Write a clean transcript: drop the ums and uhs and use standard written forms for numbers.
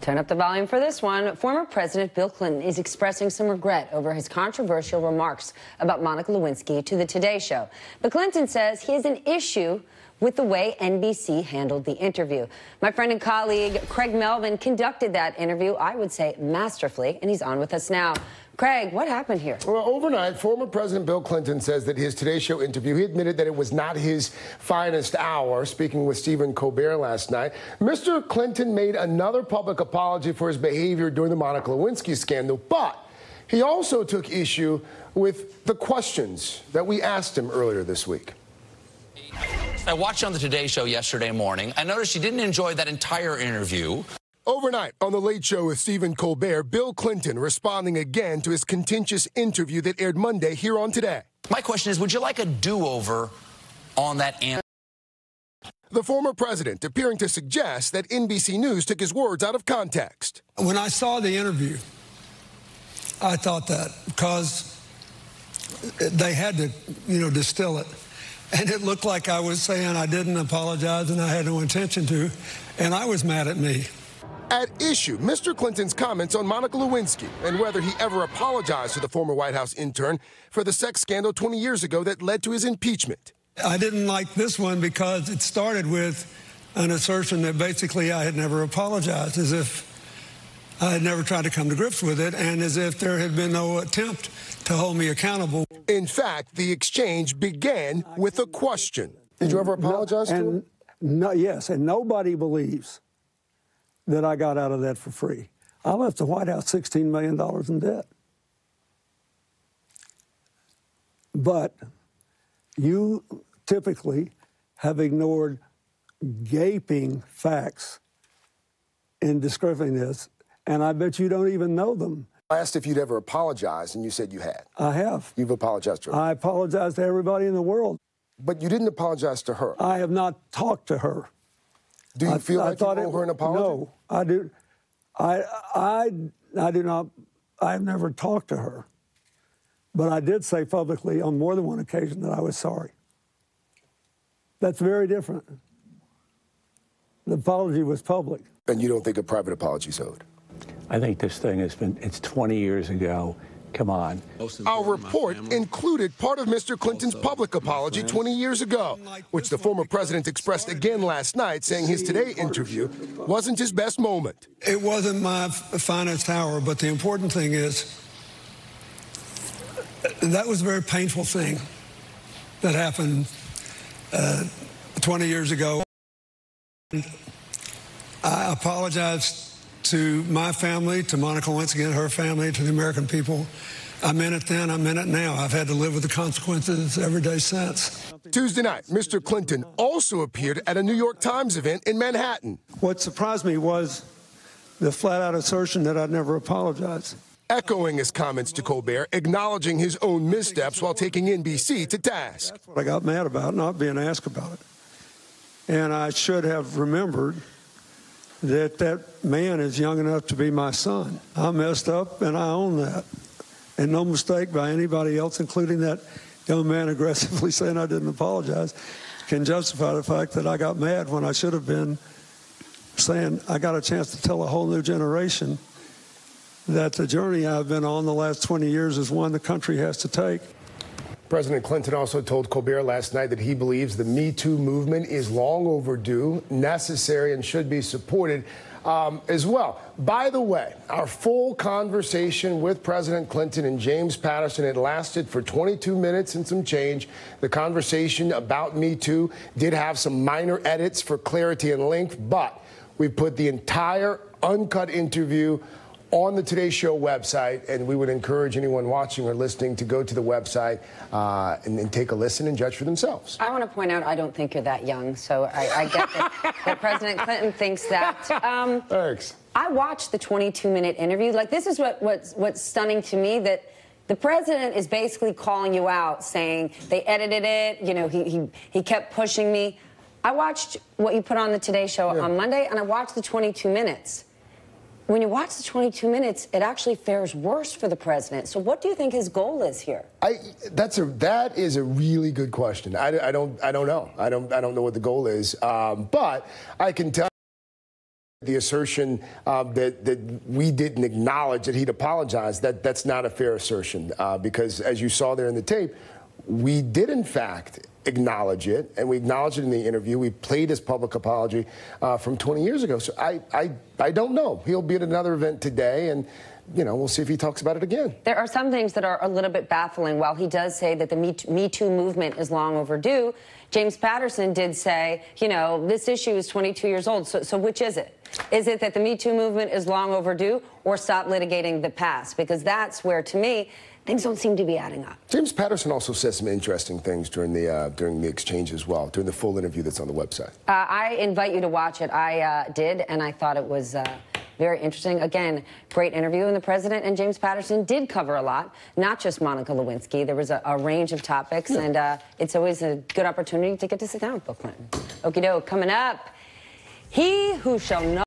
Turn up the volume for this one. Former President Bill Clinton is expressing some regret over his controversial remarks about Monica Lewinsky to the Today Show. But Clinton says he has an issue with the way NBC handled the interview. My friend and colleague Craig Melvin conducted that interview, I would say, masterfully, and he's on with us now. Craig, what happened here? Well, overnight, former President Bill Clinton says that his Today Show interview, he admitted that it was not his finest hour, speaking with Stephen Colbert last night. Mr. Clinton made another public apology for his behavior during the Monica Lewinsky scandal, but he also took issue with the questions that we asked him earlier this week. I watched you on the Today Show yesterday morning. I noticed you didn't enjoy that entire interview. Overnight, on The Late Show with Stephen Colbert, Bill Clinton responding again to his contentious interview that aired Monday here on Today. My question is, would you like a do-over on that answer? The former president appearing to suggest that NBC News took his words out of context. When I saw the interview, I thought that because they had to, distill it. And it looked like I was saying I didn't apologize and I had no intention to, and I was mad at me. At issue, Mr. Clinton's comments on Monica Lewinsky and whether he ever apologized to the former White House intern for the sex scandal 20 years ago that led to his impeachment. I didn't like this one because it started with an assertion that basically I had never apologized, as if I had never tried to come to grips with it, and as if there had been no attempt to hold me accountable. In fact, the exchange began with a question. Did you ever apologize to him? No, yes, and nobody believes that I got out of that for free. I left the White House $16 million in debt. But you typically have ignored gaping facts in describing this, and I bet you don't even know them. I asked if you'd ever apologized, and you said you had. I have. You've apologized to her? I apologize to everybody in the world. But you didn't apologize to her? I have not talked to her. Do you feel like you owe her an apology? No, I do. I do not. I've never talked to her. But I did say publicly on more than one occasion that I was sorry. That's very different. The apology was public. And you don't think a private apology is owed? I think this thing it's 20 years ago. Come on. Our report included part of Mr. Clinton's public apology 20 years ago, which the former president expressed again last night, saying his Today interview wasn't his best moment. It wasn't my finest hour, but the important thing is that was a very painful thing that happened 20 years ago. I apologize to my family, to Monica Lewinsky and her family, to the American people. I meant it then, I meant it now. I've had to live with the consequences every day since. Tuesday night, Mr. Clinton also appeared at a New York Times event in Manhattan. What surprised me was the flat-out assertion that I'd never apologized. Echoing his comments to Colbert, acknowledging his own missteps while taking NBC to task. That's what I got mad about, not being asked about it. And I should have remembered that that man is young enough to be my son. I messed up, and I own that. And no mistake by anybody else, including that young man aggressively saying I didn't apologize, can justify the fact that I got mad when I should have been saying I got a chance to tell a whole new generation that the journey I've been on the last 20 years is one the country has to take. President Clinton also told Colbert last night that he believes the Me Too movement is long overdue, necessary, and should be supported as well. By the way, our full conversation with President Clinton and James Patterson, it lasted for 22 minutes and some change. The conversation about Me Too did have some minor edits for clarity and length, but we put the entire uncut interview on the Today Show website, and we would encourage anyone watching or listening to go to the website and take a listen and judge for themselves. I want to point out I don't think you're that young, so I get that President Clinton thinks that. Thanks. I watched the 22-minute interview. Like, this is what's stunning to me, that the president is basically calling you out, saying they edited it, he kept pushing me. I watched what you put on the Today Show on Monday, and I watched the 22 minutes. When you watch the 22 minutes, it actually fares worse for the president. So what do you think his goal is here? That is a really good question. I don't know. I don't know what the goal is. But I can tell The assertion that we didn't acknowledge that he'd apologized, that's not a fair assertion because, as you saw there in the tape, we did, in fact, acknowledge it, and we acknowledged it in the interview. We played his public apology from 20 years ago. So I don't know. He'll be at another event today, and we'll see if he talks about it again. There are some things that are a little bit baffling. While he does say that the Me Too movement is long overdue, James Patterson did say, this issue is 22 years old. So which is it? Is it that the Me Too movement is long overdue, or stop litigating the past? Because that's where, to me, things don't seem to be adding up. James Patterson also said some interesting things during the exchange as well, during the full interview that's on the website. I invite you to watch it. I did, and I thought it was very interesting. Again, great interview, and the president and James Patterson did cover a lot, not just Monica Lewinsky. There was a range of topics, and it's always a good opportunity to get to sit down with Bill Clinton. Okie doke, coming up, he who shall know